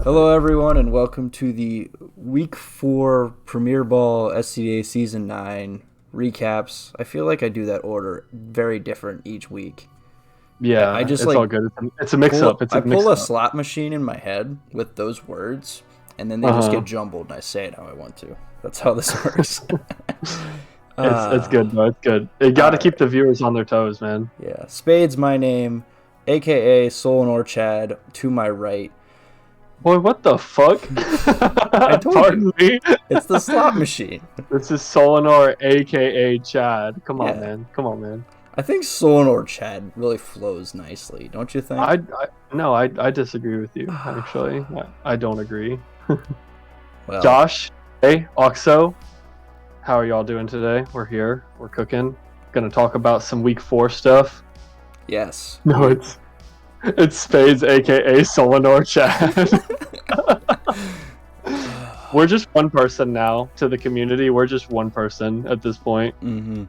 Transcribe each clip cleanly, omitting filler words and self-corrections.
Hello, everyone, and welcome to the Week 4 Premier Ball SCDA Season 9 recaps. I feel like I do that order very different each week. I Yeah, just it's all good. It's a mix-up. It's I a pull a mix-up. slot machine in my head with those words, and then they just Uh-huh. get jumbled, and I say it how I want to. That's how this works. It's uh, good though. It's good. You got to all keep right. the viewers on their toes, man. Yeah. Spade's my name, aka Solanor Chad, to my right. Boy, what the fuck? I told you, Pardon me. it's the slot machine. This is Solinor, aka Chad. Come on, Yeah. man. Come on, man. I think Solanor Chad really flows nicely, don't you think? I no, I disagree with you. Actually, I don't agree. Well, Josh, hey, Oxo, how are y'all doing today? We're here. We're cooking. Gonna talk about some week 4 stuff. yes. No, it's Spades, aka Solinor Chad. We're just one person now to the community. We're just one person at this point. Mm-hmm.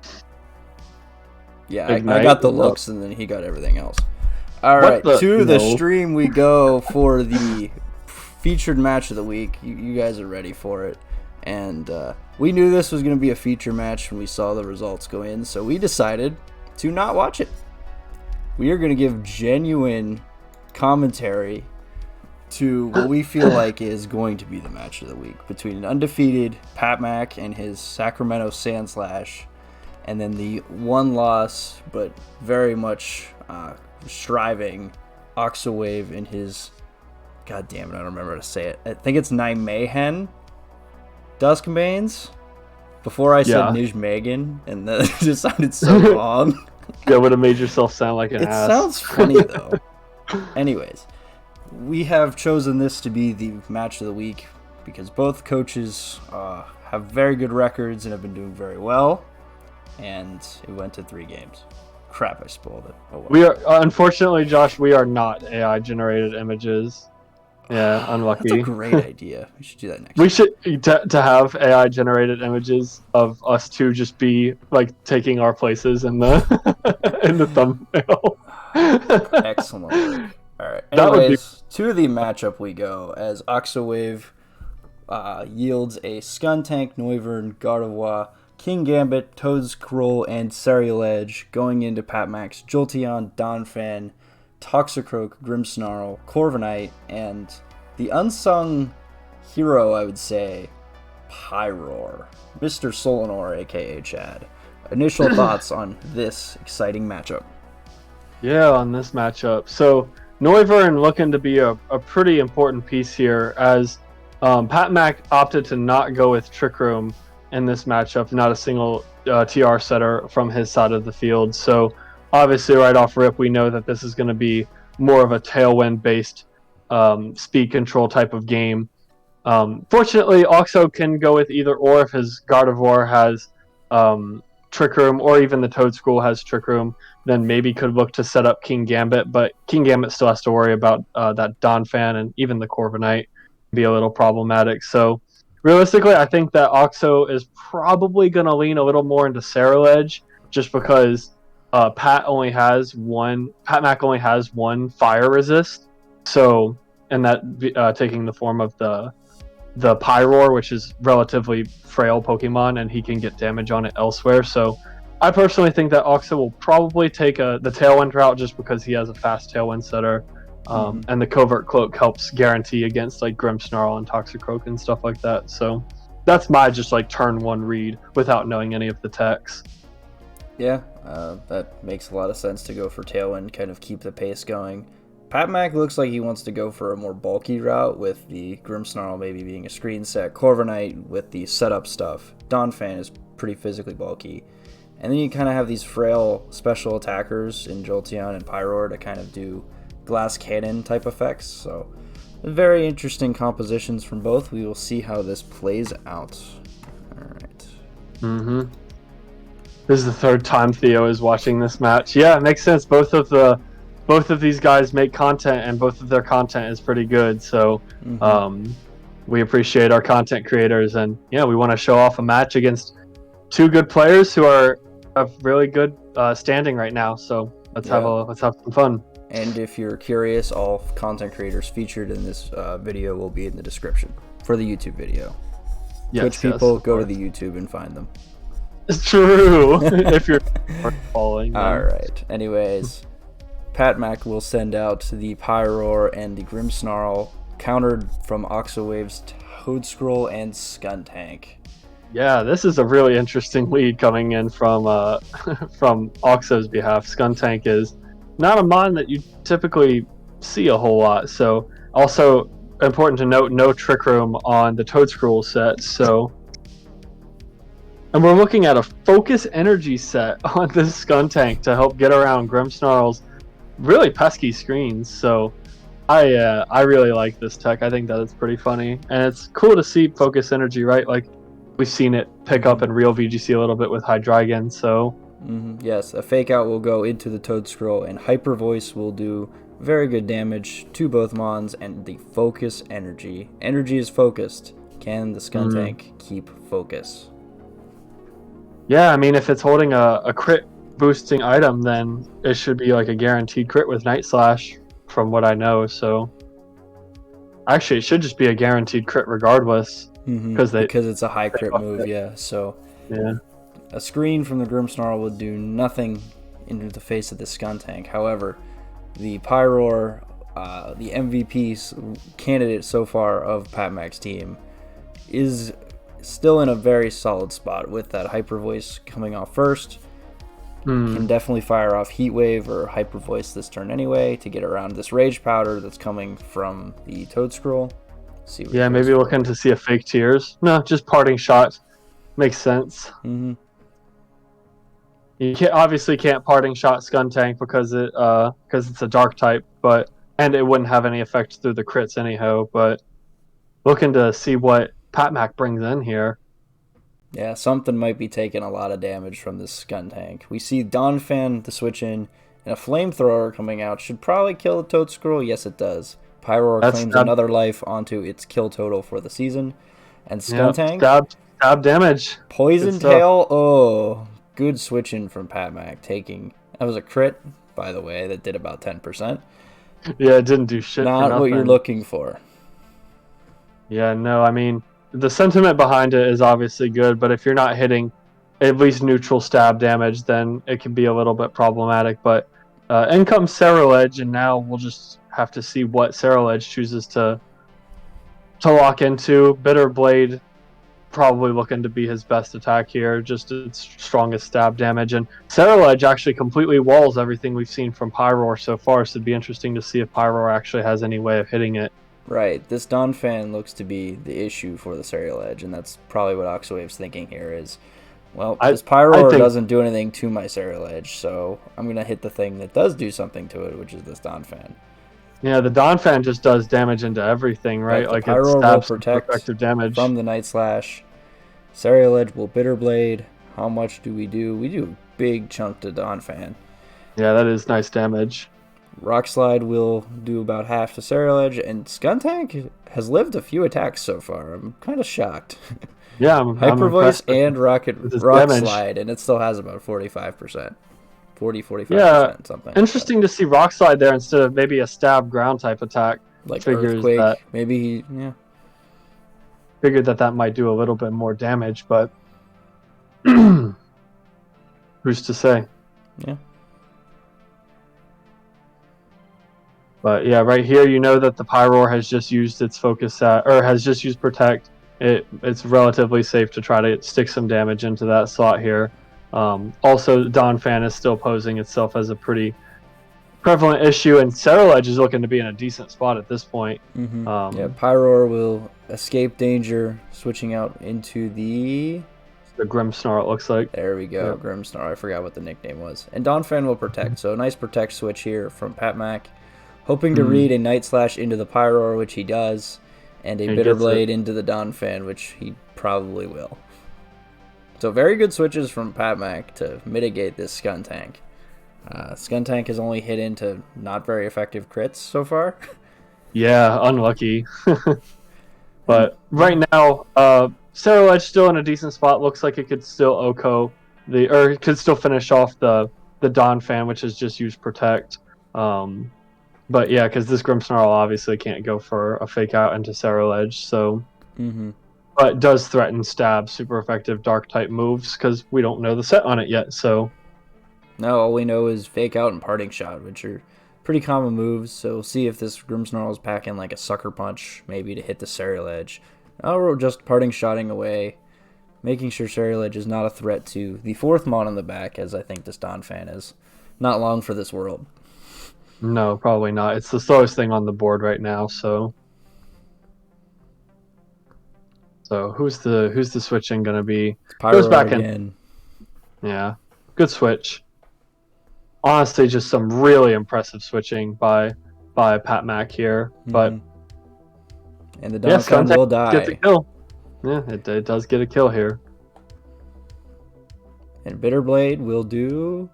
Yeah, I Ignite. got the What's up? looks, and then he got everything else. All What right, the? to the No. stream we go for the featured match of the week. You guys are ready for it. And we knew this was going to be a feature match when we saw the results go in, so we decided to not watch it. We are going to give genuine commentary to what we feel like is going to be the match of the week between an undefeated Pat Mack and his Sacramento Sandslash, and then the one loss but very much striving Oxawave and his, god damn it, I don't remember how to say it. I think it's Nijmegen Duskmanes. Before I said Yeah. Nijmegen, and that just sounded so wrong. That would have made yourself sound like an It ass. sounds funny though. Anyways, we have chosen this to be the match of the week because both coaches have very good records and have been doing very well, and it went to 3 games. Crap, I spoiled it. Oh well. We are unfortunately, Josh. We are not AI generated images. Yeah, unlucky. That's a great idea. We should do that next We week. should to have AI generated images of us two just be like taking our places in the in the thumbnail. Excellent work. All right. That would be Anyways, to the matchup we go as Oxawave yields a Skuntank, Noivern, Gardevoir, King Gambit, Toadskrull, and Ceruledge going into Pat Max, Jolteon, Donphan, Toxicroak, Grimmsnarl, Corviknight, and the unsung hero, I would say, Pyroar, Mr. Solanor, aka Chad. Initial thoughts on this exciting matchup? Yeah, on this matchup. So Noivern looking to be a pretty important piece here as Pat Mack opted to not go with Trick Room in this matchup, not a single TR setter from his side of the field. So obviously right off rip, we know that this is going to be more of a tailwind based speed control type of game. Fortunately, Oxo can go with either or if his Gardevoir has Trick Room or even the Toadstool has Trick Room, then maybe could look to set up King Gambit. But King Gambit still has to worry about that Donphan and even the Corviknight be a little problematic. So realistically, I think that Oxo is probably going to lean a little more into Ceruledge just because Pat Mac only has one fire resist. So, and that taking the form of the Pyroar, which is relatively frail Pokemon, and he can get damage on it elsewhere. So I personally think that Oxo will probably take the Tailwind route just because he has a fast Tailwind setter. And the Covert Cloak helps guarantee against like Grimmsnarl and Toxicroak and stuff like that. So that's my just like turn 1 read without knowing any of the techs. Yeah, that makes a lot of sense to go for Tailwind, kind of keep the pace going. Pat Mac looks like he wants to go for a more bulky route with the Grimmsnarl maybe being a screen set, Corviknight with the setup stuff. Donphan is pretty physically bulky. And then you kind of have these frail special attackers in Jolteon and Pyroar to kind of do glass cannon type effects. So very interesting compositions from both. We will see how this plays out. All right. Mm-hmm. This is the 3rd time Theo is watching this match. Yeah, it makes sense. Both of these guys make content, and both of their content is pretty good. So we appreciate our content creators, and yeah, we want to show off a match against 2 good players who are of really good standing right now. So let's have some fun. And if you're curious, all content creators featured in this video will be in the description for the YouTube video. Yes, Twitch people, yes, go to the YouTube and find them. It's true. If you're following them. All right. Anyways, Pat Mac will send out the Pyroar and the Grimmsnarl, countered from Oxowave's Toedscroll and Skuntank. Yeah, this is a really interesting lead coming in from from Oxo's behalf. Skuntank is not a mon that you typically see a whole lot. So also important to note, no Trick Room on the Toedscroll set. So, and we're looking at a Focus Energy set on this Skuntank to help get around Grimmsnarl's really pesky screens. So I really like this tech. I think that it's pretty funny, and it's cool to see Focus Energy, right? Like we've seen it pick up in real VGC a little bit with Hydreigon. So yes, a Fake Out will go into the Toedscroll, and Hyper Voice will do very good damage to both mons. And the Focus Energy is focused. Can the Skuntank keep focus? Yeah, I mean, if it's holding a crit boosting item, then it should be like a guaranteed crit with Night Slash, from what I know. So actually, it should just be a guaranteed crit regardless, because it's a high crit move. Yeah, so yeah, a screen from the Grimmsnarl would do nothing into the face of the Skuntank. However, the Pyroar, the MVP candidate so far of Pat Mac's team, is still in a very solid spot with that Hyper Voice coming off first. Can definitely fire off Heat Wave or Hyper Voice this turn anyway to get around this Rage Powder that's coming from the Toedscroll. Yeah, maybe looking to see a Fake Tears. No, just Parting Shot. Makes sense. You obviously can't Parting Shot Skuntank because it's a Dark type, and it wouldn't have any effect through the crits anyhow. But looking to see what Pat Mac brings in here. Yeah, something might be taking a lot of damage from this Skuntank. We see Donphan, the switch in, and a Flamethrower coming out. Should probably kill the Toedscroll. Yes, it does. Pyroar claims another life onto its kill total for the season. And Skuntank... Stab damage. Poison Tail. Oh, good switch in from Pat Mac. That was a crit, by the way, that did about 10%. Yeah, it didn't do shit. Not what you're looking for. Yeah, no, I mean, the sentiment behind it is obviously good, but if you're not hitting at least neutral stab damage, then it can be a little bit problematic. But in comes Ceruledge, and now we'll just have to see what Ceruledge chooses to lock into. Bitter Blade probably looking to be his best attack here, just its strongest stab damage. And Ceruledge actually completely walls everything we've seen from Pyroar so far, so it'd be interesting to see if Pyroar actually has any way of hitting it. Right, this Donphan looks to be the issue for the Ceruledge, and that's probably what Oxowave's thinking here is, well, this Pyroar doesn't do anything to my Ceruledge, so I'm going to hit the thing that does do something to it, which is this Donphan. Yeah, the Donphan just does damage into everything, right? Like Pyroar will protect damage from the Night Slash. Ceruledge will Bitter Blade. How much do? We do a big chunk to Donphan. Yeah, that is nice damage. Rock Slide will do about half to Ceruledge, and Skuntank has lived a few attacks so far. I'm kind of shocked. Yeah, Hyper Voice and Rock Slide, and it still has about 45%. 45%, something. Interesting to see Rock Slide there instead of maybe a stab ground type attack. Like Earthquake, maybe, yeah. Figured that might do a little bit more damage, but who's to say? Yeah. But yeah, right here, you know that the Pyroar has just used its focus has just used Protect. It's relatively safe to try to stick some damage into that slot here. Also, Donphan is still posing itself as a pretty prevalent issue, and Ceruledge is looking to be in a decent spot at this point. Yeah, Pyroar will escape danger, switching out into the Grimmsnarl, it looks like. There we go, yep. Grimmsnarl. I forgot what the nickname was. And Donphan will Protect, so a nice Protect switch here from Pat Mac. Hoping to read a Night Slash into the Pyroar, which he does, and a Bitter Blade into the Donphan, which he probably will. So very good switches from Pat Mac to mitigate this Skuntank. Skuntank has only hit into not very effective crits so far. Yeah, unlucky. But right now, Ceruledge still in a decent spot. Looks like it could still OHKO it could still finish off the Donphan, which has just used Protect. But yeah, because this Grimmsnarl obviously can't go for a fake out into Sariledge, so. But does threaten stab, super effective dark type moves because we don't know the set on it yet. So no, all we know is fake out and parting shot, which are pretty common moves. So we'll see if this Grimmsnarl is packing like a sucker punch, maybe to hit the Sariledge, or just parting shotting away, making sure Sariledge is not a threat to the fourth mon on the back, as I think this Donphan is. Not long for this world. No, probably not. It's the slowest thing on the board right now. So who's the switching gonna be? Pyro Goes back again. Yeah, good switch. Honestly, just some really impressive switching by Pat Mac here, but and the Donphan will die. Gets a kill. Yeah, it does get a kill here. And Bitterblade will do.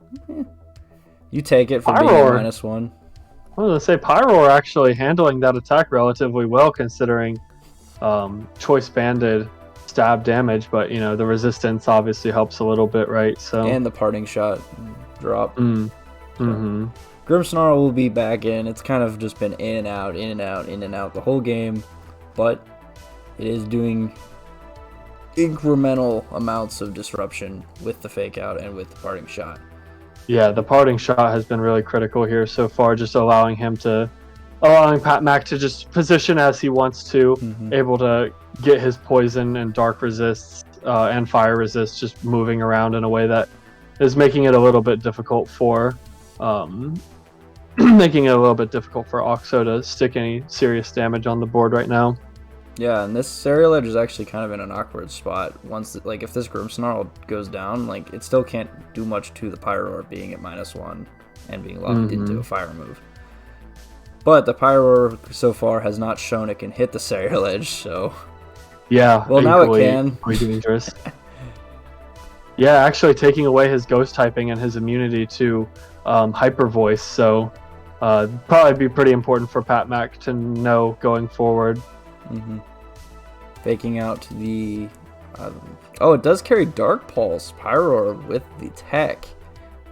You take it for being a -1. I was gonna say Pyroar actually handling that attack relatively well, considering choice banded stab damage, but you know the resistance obviously helps a little bit, right? So and the parting shot drop. Mm-hmm. Grimmsnarl will be back in. It's kind of just been in and out, in and out, in and out the whole game, but it is doing incremental amounts of disruption with the fake out and with the parting shot. Yeah, the parting shot has been really critical here so far, just allowing Pat Mac to just position as he wants to, able to get his poison and dark resists and fire resists just moving around in a way that is making it a little bit difficult for Oxo to stick any serious damage on the board right now. Yeah, and this Sariledge is actually kind of in an awkward spot. Once, like, if this Grimmsnarl goes down, like, it still can't do much to the Pyroar being at -1 and being locked into a fire move. But the Pyroar so far has not shown it can hit the Sariledge, so... Yeah, well, now it can. Dangerous. Yeah, actually taking away his ghost typing and his immunity to Hyper Voice, so probably be pretty important for Pat Mac to know going forward. Faking out the... oh, it does carry Dark Pulse, Pyroar with the tech.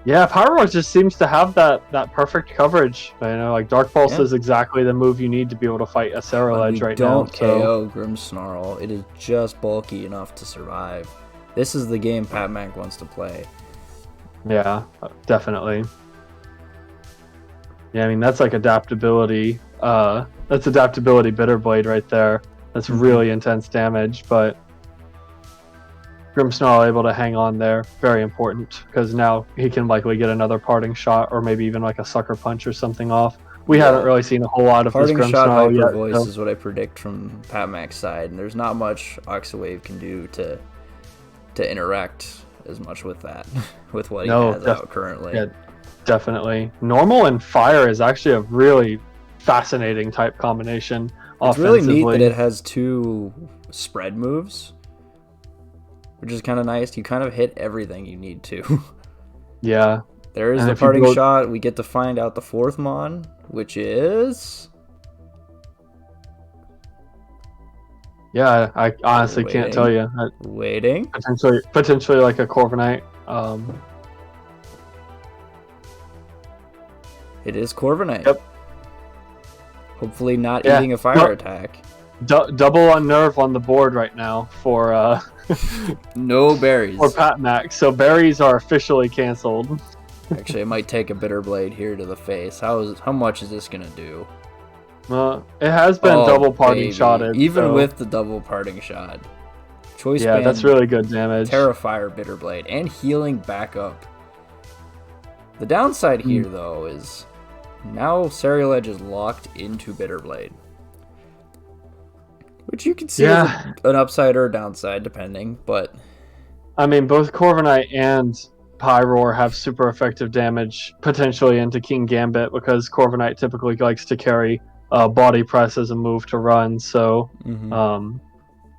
Yeah, Pyroar just seems to have that perfect coverage. You know, like Dark Pulse is exactly the move you need to be able to fight a Sariledge right now. Don't KO Grimmsnarl. It is just bulky enough to survive. This is the game Pat Mac wants to play. Yeah, definitely. Yeah, I mean that's like adaptability. That's adaptability Bitterblade right there. That's really intense damage, but Grimmsnarl able to hang on there, very important, because now he can likely get another parting shot or maybe even like a sucker punch or something off. We haven't really seen a whole lot of parting this shot Grimmsnarl yet. Voice is what I predict from Pat Mac's side, and there's not much Oxawave can do to interact as much with that, with what he has out currently. Yeah, definitely. Normal and fire is actually a really fascinating type combination. It's really neat that it has two spread moves, which is kind of nice. You kind of hit everything you need to. Yeah. There is the parting shot. We get to find out the fourth mon, which is... Yeah, I honestly can't tell you. Waiting. Potentially like a Corviknight. It is Corviknight. Yep. Hopefully not eating a fire attack. Double unnerve on the board right now for no berries for Pat Mac. So berries are officially canceled. Actually, I might take a Bitterblade here to the face. How much is this gonna do? It has been double parting shotted. Even with the double parting shot. Choice band, that's really good damage. Terrifier Bitterblade and healing back up. The downside here though is now Sariledge is locked into Bitterblade. Which you can see as an upside or a downside depending, but I mean both Corviknight and Pyroar have super effective damage potentially into King Gambit because Corviknight typically likes to carry body press as a move to run. So,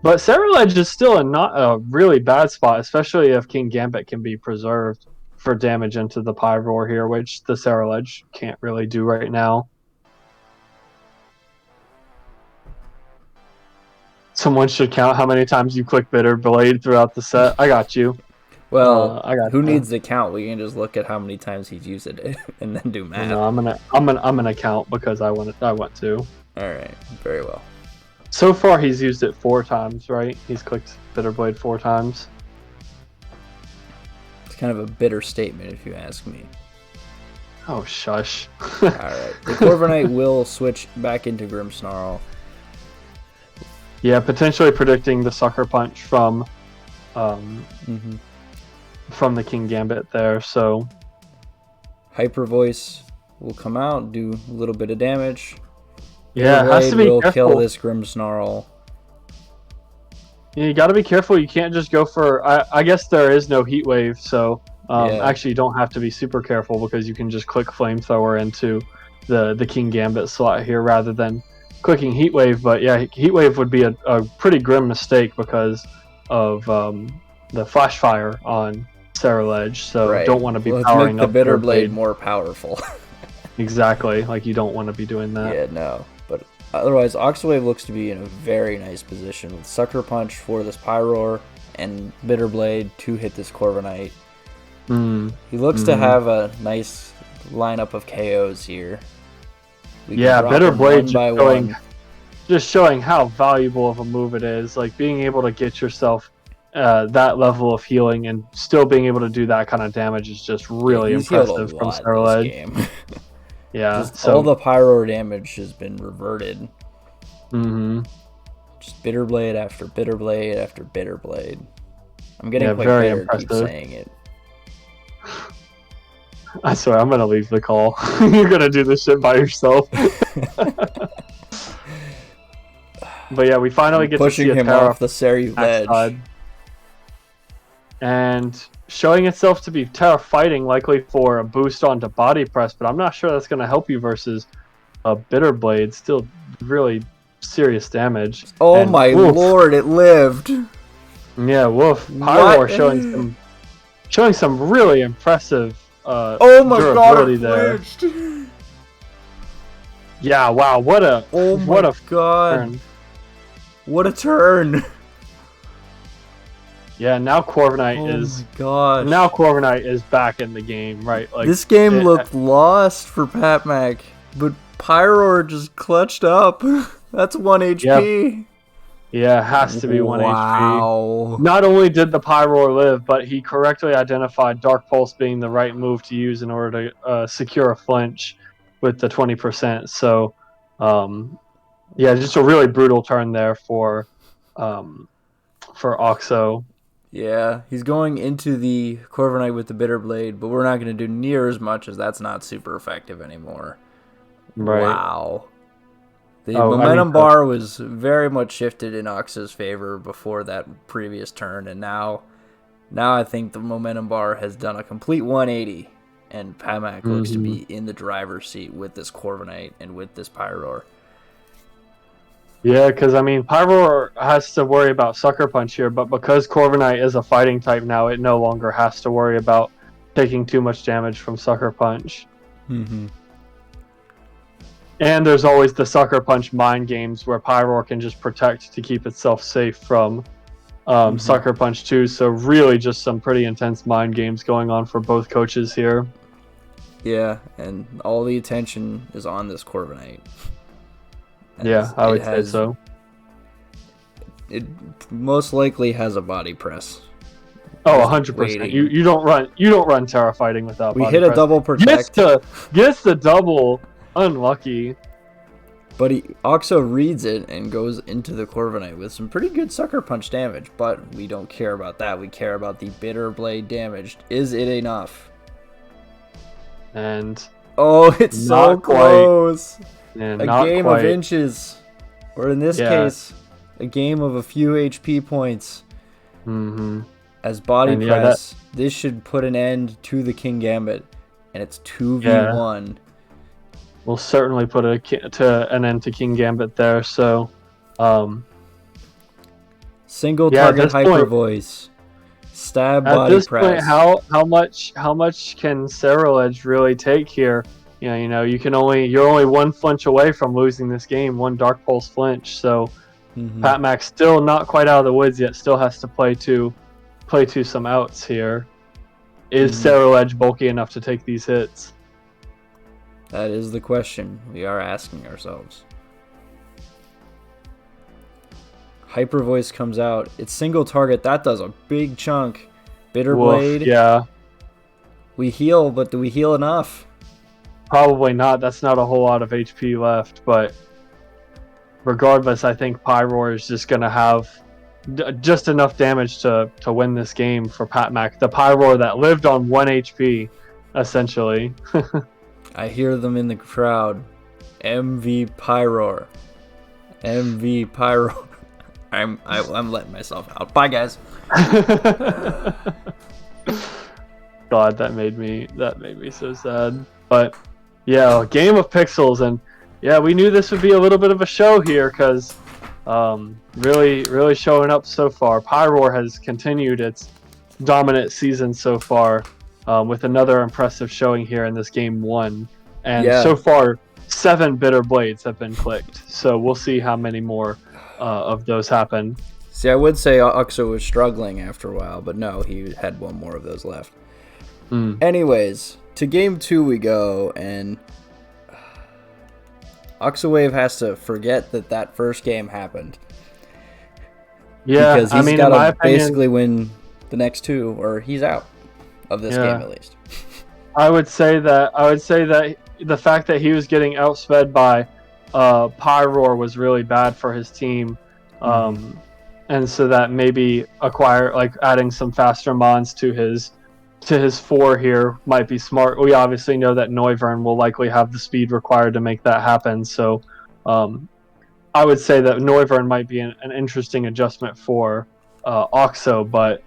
but Sariledge is still not a really bad spot, especially if King Gambit can be preserved for damage into the Pyroar here, which the Sariledge can't really do right now. Someone should count how many times you click Bitterblade throughout the set. I got you. Well, I got who needs the count? We can just look at how many times he's used it and then do math. No, I'm gonna count because I want to. All right, very well. So far, he's used it 4 times, right? He's clicked Bitter Blade 4 times. It's kind of a bitter statement, if you ask me. Oh, shush. All right, the Corviknight will switch back into Grimmsnarl. Yeah, potentially predicting the Sucker Punch from the King Gambit there. So Hyper Voice will come out, do a little bit of damage. Yeah, it has to be will careful. Kill this Grimmsnarl. You got to be careful. You can't just go for. I guess there is no Heat Wave, so actually you don't have to be super careful because you can just click Flamethrower into the King Gambit slot here rather than clicking Heat Wave. But yeah, Heat Wave would be a pretty grim mistake because of the Flash Fire on Ceruledge. So don't want to be powering make the up Bitter Blade more powerful. Exactly, like you don't want to be doing that. Yeah, no. But otherwise, Oxawave looks to be in a very nice position with Sucker Punch for this Pyroar and Bitter Blade to hit this Corviknight. He looks to have a nice lineup of KOs here. Bitter Blade just showing how valuable of a move it is. Like being able to get yourself that level of healing and still being able to do that kind of damage is just really impressive from Ceruledge. Yeah, so all the Pyroar damage has been reverted. Just Bitter Blade after Bitter Blade after Bitter Blade. I'm getting quite better to keep saying it. I swear, I'm gonna leave the call. You're gonna do this shit by yourself. But yeah, we finally get to see him off the Ceruledge ledge. And showing itself to be Terra fighting, likely for a boost onto Body Press, but I'm not sure that's going to help you versus a Bitter Blade. Still really serious damage. Oh my lord, it lived. Yeah, woof. Pyroar showing some really impressive oh my durability god, there. Yeah, wow, what a god. What a turn. Yeah, now Corviknight is back in the game, right? Like this game looked lost for PatMac, but Pyroar just clutched up. That's 1 HP. Yeah, has to be 1 HP. Not only did the Pyroar live, but he correctly identified Dark Pulse being the right move to use in order to secure a flinch with the 20%. So, yeah, just a really brutal turn there for Oxo. Yeah, he's going into the Corviknight with the Bitter Blade, but we're not going to do near as much as that's not super effective anymore. Right. Wow. The momentum bar was very much shifted in Oxo's favor before that previous turn, and now I think the momentum bar has done a complete 180, and PatMac looks to be in the driver's seat with this Corviknight and with this Pyroar. Yeah, because, I mean, Pyroar has to worry about Sucker Punch here, but because Corviknight is a fighting type now, it no longer has to worry about taking too much damage from Sucker Punch. And there's always the Sucker Punch mind games where Pyroar can just protect to keep itself safe from Sucker Punch too, so really just some pretty intense mind games going on for both coaches here. Yeah, and all the attention is on this Corviknight. Yeah, I would say so. It most likely has a Body Press. Oh, 100%. You don't run Terra fighting without we Body hit Press. A double protect. Gets the double. Unlucky. But Oxo reads it and goes into the Corviknight with some pretty good Sucker Punch damage. But we don't care about that. We care about the Bitter Blade damage. Is it enough? And it's so close. Yeah, a game of inches, or in this case, a game of a few HP points. As Body Press, this should put an end to the King Gambit, and it's 2v1. We'll certainly put an end to King Gambit there. So, single target Hyper Voice, stab Body Press. At this point, how much can Ceruledge really take here? You're only one flinch away from losing this game, one Dark Pulse flinch. So PatMac still not quite out of the woods yet. Still has to play to play to some outs here. Is Mhm. Cerulege bulky enough to take these hits? That is the question we are asking ourselves. Hyper Voice comes out. It's single target. That does a big chunk. Bitter Blade. Yeah. We heal, but do we heal enough? Probably not. That's not a whole lot of HP left, but regardless, I think Pyroar is just going to have just enough damage to win this game for Pat Mac. The Pyroar that lived on 1 HP, essentially. I hear them in the crowd. MV Pyroar. MV Pyroar. I'm letting myself out. Bye, guys. God, that made me so sad. But yeah, game of pixels, and yeah, we knew this would be a little bit of a show here because really showing up so far. Pyroar has continued its dominant season so far with another impressive showing here in this game 1, and so far 7 bitter blades have been clicked. So we'll see how many more of those happen. See, I would say Uxo was struggling after a while, but no, he had one more of those left. Anyways, to game 2 we go, and Uxawave has to forget that first game happened. Yeah, because he's got to basically win the next 2, or he's out of this game at least. I would say that the fact that he was getting outsped by Pyroar was really bad for his team. And so that maybe adding some faster mons to his 4 here might be smart. We obviously know that Noivern will likely have the speed required to make that happen. So I would say that Noivern might be an interesting adjustment for Oxo, but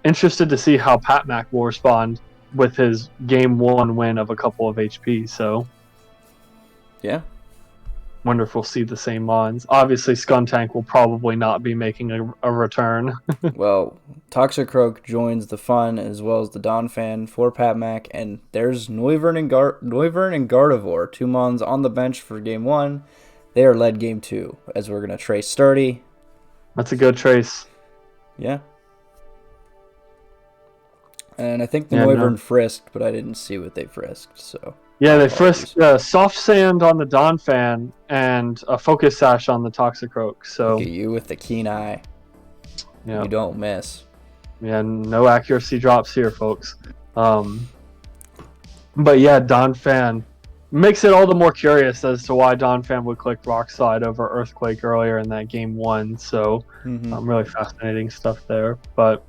interested to see how Pat Mac will respond with his game 1 win of a couple of HP. So yeah. Wonder if we'll see the same mons. Obviously, Skuntank will probably not be making a return. Well, Toxicroak joins the fun as well as the Donphan for Pat Mac, and there's Noivern and Gardevoir, 2 mons on the bench for game 1. They are led game 2, as we're going to trace Sturdy. That's a good trace. Yeah. And I think the Noivern frisked, but I didn't see what they frisked, so... Yeah, they frisked Soft Sand on the Donphan and a Focus Sash on the Toxicroak. So look at you with the keen eye. Yeah. You don't miss. Yeah, no accuracy drops here, folks. But yeah, Donphan makes it all the more curious as to why Donphan would click Rock Slide over Earthquake earlier in that game 1. So really fascinating stuff there. But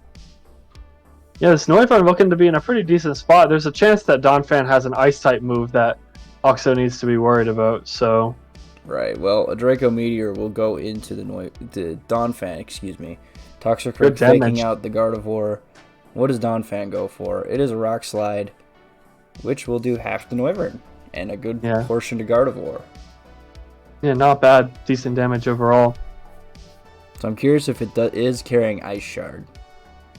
yeah, this Noivern looking to be in a pretty decent spot. There's a chance that Donphan has an Ice-type move that Oxo needs to be worried about, so... Right, well, a Draco Meteor will go into the Donphan, excuse me. Toxicroak faking out the Gardevoir. What does Donphan go for? It is a Rock Slide, which will do half the Noivern, and a good portion to Gardevoir. Yeah, not bad. Decent damage overall. So I'm curious if it is carrying Ice Shard.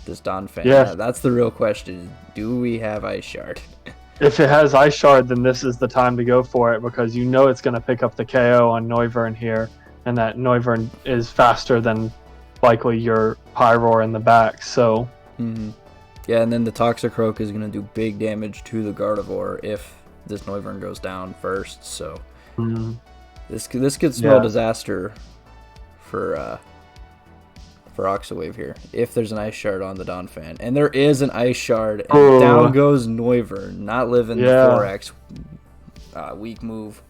This Donphan. Yeah, that's the real question. Do we have Ice Shard? If it has Ice Shard, then this is the time to go for it, because you know it's going to pick up the KO on Noivern here, and that Noivern is faster than likely your Pyroar in the back. So yeah, and then the Toxicroak is going to do big damage to the Gardevoir if this Noivern goes down first. So this could spell disaster for Oxawave here, if there's an Ice Shard on the Donphan. And there is an Ice Shard, and down goes Noivern, not living the 4x weak move.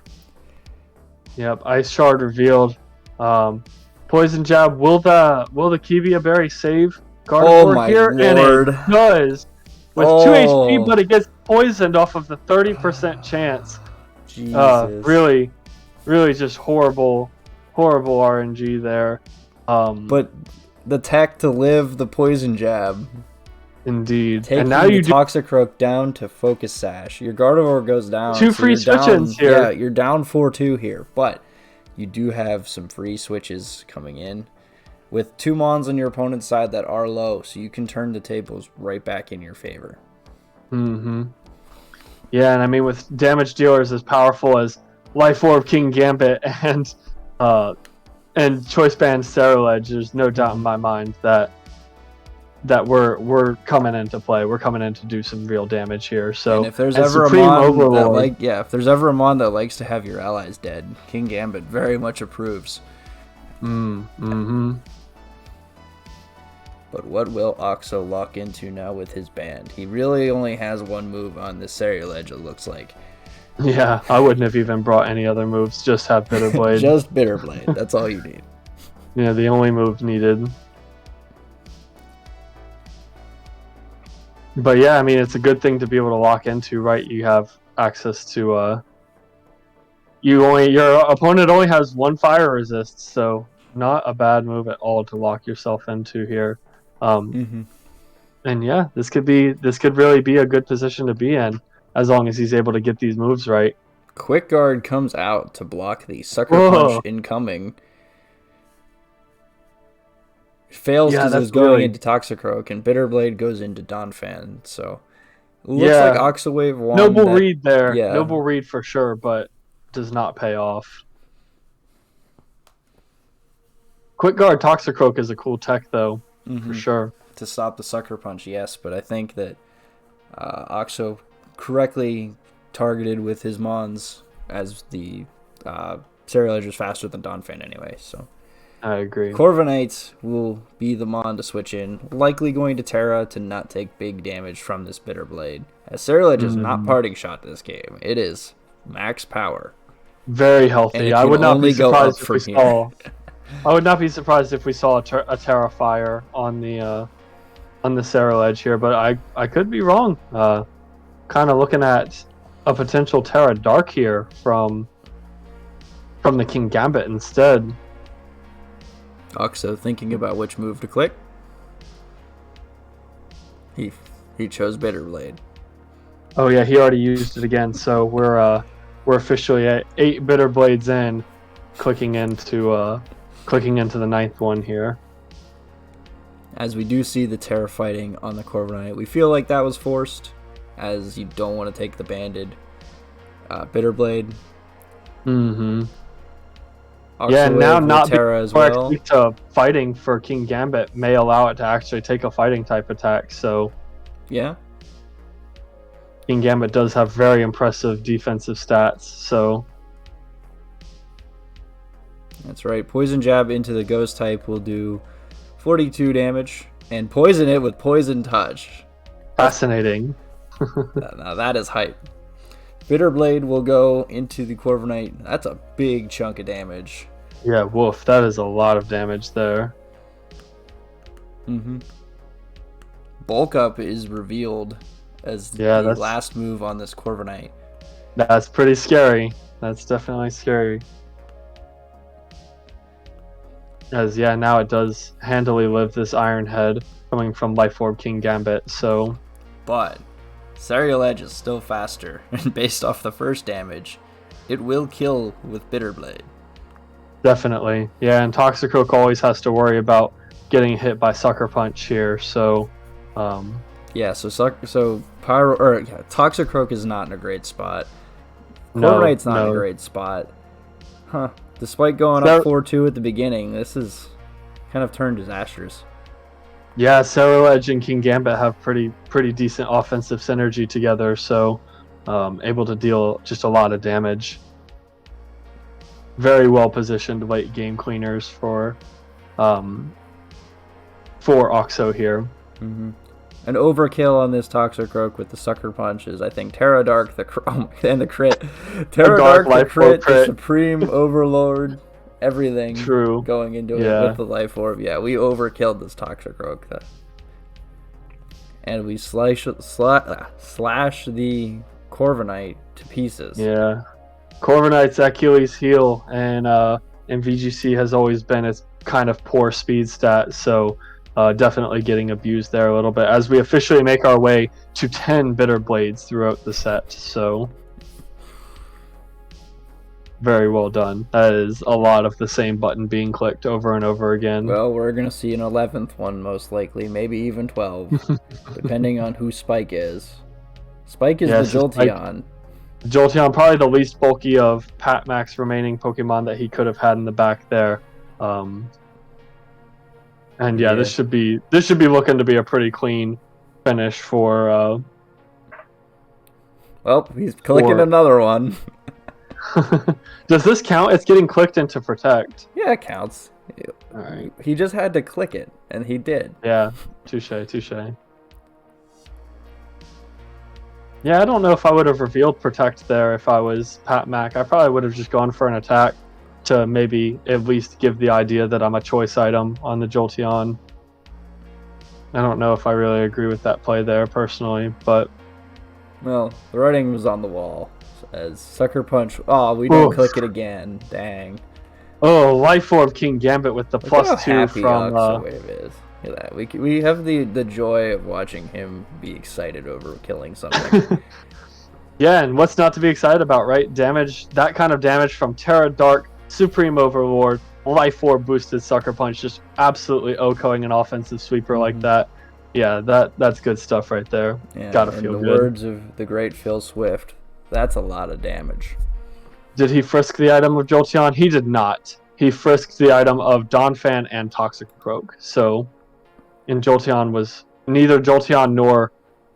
Yep, Ice Shard revealed. Poison Jab, will the Kivia Berry save Gardevoir here? Lord. And it does. With 2 HP, but it gets poisoned off of the 30% chance. Jesus. Really just horrible RNG there. But the tech to live the Poison Jab. Indeed. Taking and now you Toxicroak down to Focus Sash. Your Gardevoir goes down. 2 free switch-ins here. Yeah, you're down 4-2 here. But you do have some free switches coming in with 2 mons on your opponent's side that are low, so you can turn the tables right back in your favor. Yeah, and I mean, with damage dealers as powerful as Life Orb, King Gambit, and Choice Band Cerulege, there's no doubt in my mind that that we're coming into play. We're coming in to do some real damage here. So and if there's as ever a Supreme mon Overlord, if there's ever a mon that likes to have your allies dead, King Gambit very much approves. mm-hmm. But what will Oxo lock into now with his band? He really only has one move on this Ceruledge, it looks like. Yeah, I wouldn't have even brought any other moves. Just have Bitterblade. Just Bitterblade. That's all you need. Yeah, the only move needed. But yeah, I mean, it's a good thing to be able to lock into, right? You have access to your opponent only has one fire resist, so not a bad move at all to lock yourself into here. And yeah, this could really be a good position to be in as long as he's able to get these moves right. Quick Guard comes out to block the Sucker Punch incoming. Fails because it was going into Toxicroak, and Bitterblade goes into Donphan. So looks like Oxawave won. Noble read there. Yeah. Noble read for sure, but does not pay off. Quick Guard Toxicroak is a cool tech, though, for sure. To stop the Sucker Punch, yes, but I think that Oxo correctly targeted with his Mons, as the Ceruledge is faster than Donphan anyway, so I agree. Corviknight will be the Mon to switch in, likely going to Terra to not take big damage from this Bitterblade, as Ceruledge is not parting shot this game. It is max power. Very healthy. I would not be surprised if we saw I would not be surprised if we saw a Terra Fire on the Ceruledge here, but I could be wrong. Kind of looking at a potential Terra Dark here from the King Gambit instead. Oxo thinking about which move to click. He chose Bitterblade. Oh yeah, he already used it again. So we're officially at 8 Bitterblades in, clicking into the 9th one here. As we do see the Terra fighting on the Corviknight, we feel like that was forced, as you don't want to take the banded Bitterblade. Yeah, now not Terra as well. Fighting for King Gambit may allow it to actually take a fighting type attack. So yeah, King Gambit does have very impressive defensive stats. So that's right. Poison Jab into the Ghost type will do 42 damage, and poison it with Poison Touch. Fascinating. Now that is hype. Bitterblade will go into the Corviknight. That's a big chunk of damage. Yeah, woof. That is a lot of damage there. Bulk Up is revealed as the last move on this Corviknight. That's pretty scary. That's definitely scary. As now it does handily live this Iron Head coming from Life Orb King Gambit. So, but Ceruledge is still faster, and based off the first damage, it will kill with Bitterblade. Definitely, yeah. And Toxicroak always has to worry about getting hit by Sucker Punch here. So, Toxicroak is not in a great spot. Corviknight's not in a great spot. Huh. Despite going up 4-2 at the beginning, this is kind of turned disastrous. Yeah, Ceruledge and King Gambit have pretty decent offensive synergy together, so able to deal just a lot of damage. Very well positioned late game cleaners for Oxo here. An overkill on this Toxicroak with the Sucker Punches. I think Terra Dark, and the crit. Terra Dark, the crit, the Supreme Overlord, everything going into it with the Life Orb. Yeah, we overkilled this Toxicroak. And we slash the Corviknight to pieces. Yeah. Corviknight's Achilles heel, and VGC has always been its kind of poor speed stat, so definitely getting abused there a little bit as we officially make our way to 10 Bitterblades throughout the set. So very well done. That is a lot of the same button being clicked over and over again. Well, we're going to see an 11th one most likely, maybe even 12, depending on who Spike is. Spike is the Jolteon. Jolteon, probably the least bulky of Pat Mac's remaining Pokemon that he could have had in the back there. And yeah, this should be looking to be a pretty clean finish for. Well, he's clicking another one. Does this count? It's getting clicked into protect. Yeah, it counts. All right. He just had to click it, and he did. Yeah, touche. Yeah, I don't know if I would have revealed protect there if I was Pat Mac. I probably would have just gone for an attack to maybe at least give the idea that I'm a choice item on the Jolteon. I don't know if I really agree with that play there personally, but... Well, the writing was on the wall as Sucker Punch... Oh, we didn't click it again. Dang. Oh, Life Orb King Gambit with the +2 from... Oxawave is. Look at that. We have the joy of watching him be excited over killing something. Yeah, and what's not to be excited about, right? Damage, that kind of damage from Terra Dark, Supreme Overlord, Life Orb boosted Sucker Punch, just absolutely OHKOing an offensive sweeper like that. Yeah, that's good stuff right there. Yeah, Gotta feel good. In the words of the great Phil Swift, that's a lot of damage. Did he frisk the item of Jolteon? He did not. He frisked the item of Donphan and Toxic Croak. So, in Jolteon was... Neither Jolteon nor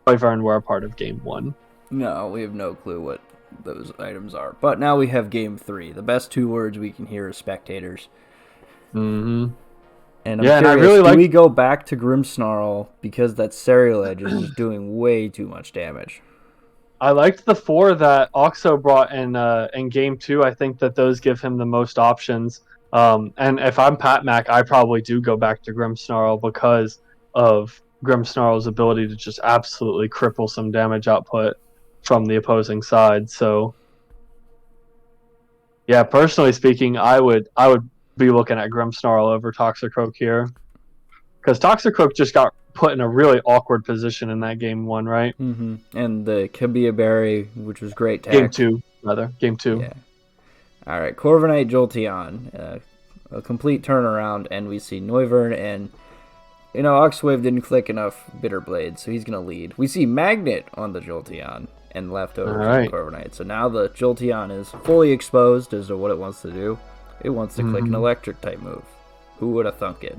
Wyvern were a part of Game 1. No, we have no clue what those items are. But now we have Game 3. The best 2 words we can hear as spectators. Mm-hmm. And I'm curious, I really do we go back to Grimmsnarl because that Ceruledge is just doing way too much damage? I liked the 4 that Oxo brought in Game 2. I think that those give him the most options. And if I'm Pat Mac, I probably do go back to Grimmsnarl because of Grimmsnarl's ability to just absolutely cripple some damage output from the opposing side. So, yeah, personally speaking, I would be looking at Grimmsnarl over Toxicroak here, because Toxicroak just got put in a really awkward position in that Game 1, right? Mm-hmm. And the Kabia Berry, which was great tech. Game 2. Yeah. All right, Corviknight Jolteon, a complete turnaround, and we see Noivern, and Oxwave didn't click enough Bitter Blade, so he's gonna lead. We see Magnet on the Jolteon and leftover from Corviknight. So now the Jolteon is fully exposed as to what it wants to do. It wants to click an electric type move. Who would have thunk it?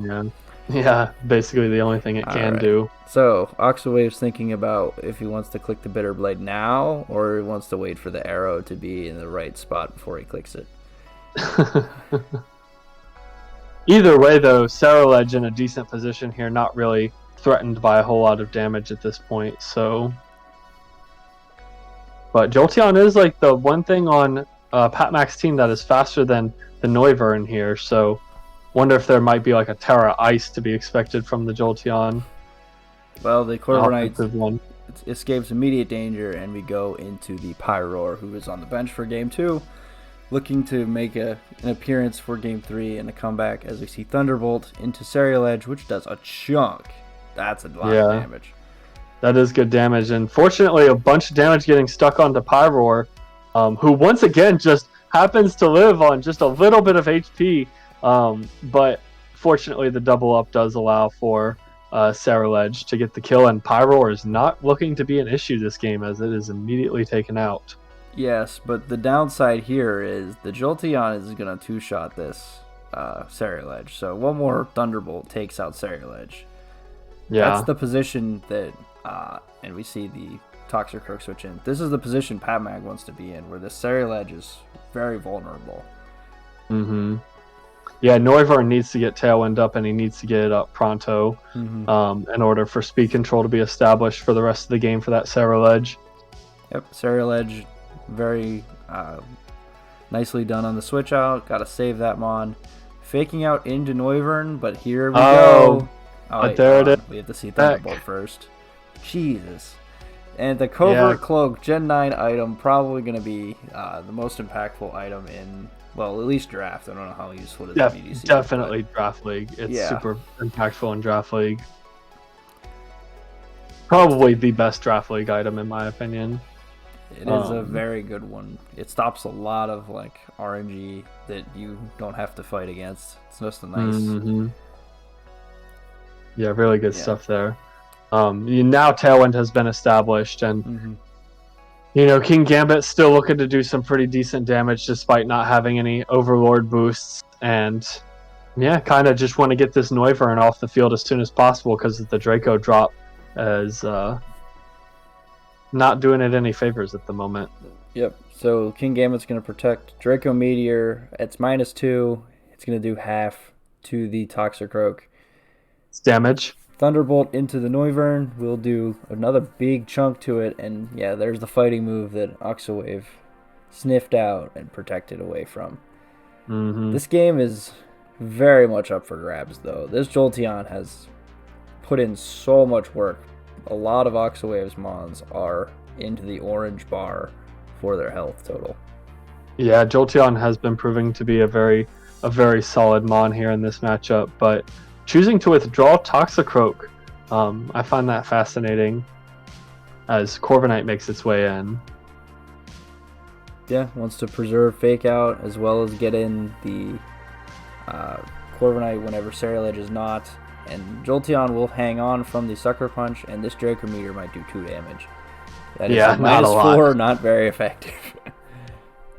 Yeah, basically the only thing it can do. So Oxawave's thinking about if he wants to click the Bitter Blade now, or he wants to wait for the arrow to be in the right spot before he clicks it. Either way, though, Ceruledge in a decent position here, not really threatened by a whole lot of damage at this point. So, but Jolteon is like the one thing on Pat Mac's team that is faster than the Noivern here. So, wonder if there might be like a Terra Ice to be expected from the Jolteon. Well, the Corviknight escapes immediate danger, and we go into the Pyroar, who is on the bench for Game 2. Looking to make an appearance for Game 3 and a comeback as we see Thunderbolt into Ceruledge, which does a chunk. That's a lot of damage. That is good damage, and fortunately a bunch of damage getting stuck onto Pyroar, who once again just happens to live on just a little bit of HP, but fortunately the double up does allow for Ceruledge to get the kill, and Pyroar is not looking to be an issue this game as it is immediately taken out. Yes, but the downside here is the Jolteon is going to two-shot this Ceruledge. So one more Thunderbolt takes out Ceruledge. Yeah. That's the position that, and we see the Toxicroak switch in. This is the position Pat Mac wants to be in, where the Ceruledge is very vulnerable. Mm-hmm. Yeah, Noivern needs to get Tailwind up, and he needs to get it up pronto in order for speed control to be established for the rest of the game for that Ceruledge. Yep, Ceruledge... very nicely done on the switch out. Got to save that mon. Faking out into Noivern, but here we go. But there it is. We have to see Thunderbolt first. Jesus. And the Covert Cloak Gen 9 item probably going to be the most impactful item in, well, at least Draft. I don't know how useful it is in BDC. Definitely Draft League. It's super impactful in Draft League. Probably the best Draft League item in my opinion. It is a very good one. It stops a lot of RNG that you don't have to fight against. It's just a nice. Mm-hmm. Yeah, really good stuff there. Now Tailwind has been established, and King Gambit's still looking to do some pretty decent damage despite not having any Overlord boosts. And Yeah, kind of just want to get this Noivern off the field as soon as possible because the Draco drop is not doing it any favors at the moment. Yep. So King Gambit's going to protect Draco Meteor. It's -2. It's going to do half to the Toxicroak. It's damage. Thunderbolt into the Noivern will do another big chunk to it, and yeah, there's the fighting move that Oxawave sniffed out and protected away from. This game is very much up for grabs, though. This Jolteon has put in so much work. A lot of Oxawave's mons are into the orange bar for their health total. Yeah, Jolteon has been proving to be a very solid mon here in this matchup, but choosing to withdraw Toxicroak, I find that fascinating as Corviknight makes its way in. Yeah, wants to preserve Fake Out as well as get in the Corviknight whenever Ceruledge is not. And Jolteon will hang on from the Sucker Punch, and this Draco Meteor might do 2 damage. That is Yeah, not a lot. -4, not very effective.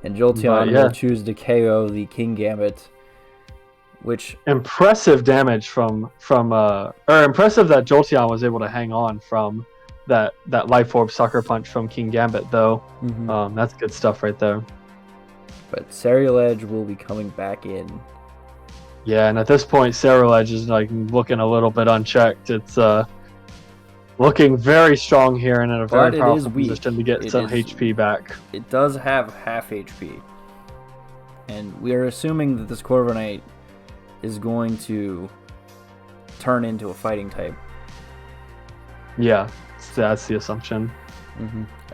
And Jolteon will choose to KO the King Gambit, which impressive damage from impressive that Jolteon was able to hang on from that Life Orb Sucker Punch from King Gambit, though. That's good stuff right there. But Ceruledge will be coming back in. Yeah, and at this point, Ceruledge is like looking a little bit unchecked. It's looking very strong here and in a very powerful position to get some HP back. It does have half HP, and we are assuming that this Corviknight is going to turn into a fighting type. Yeah, that's the assumption.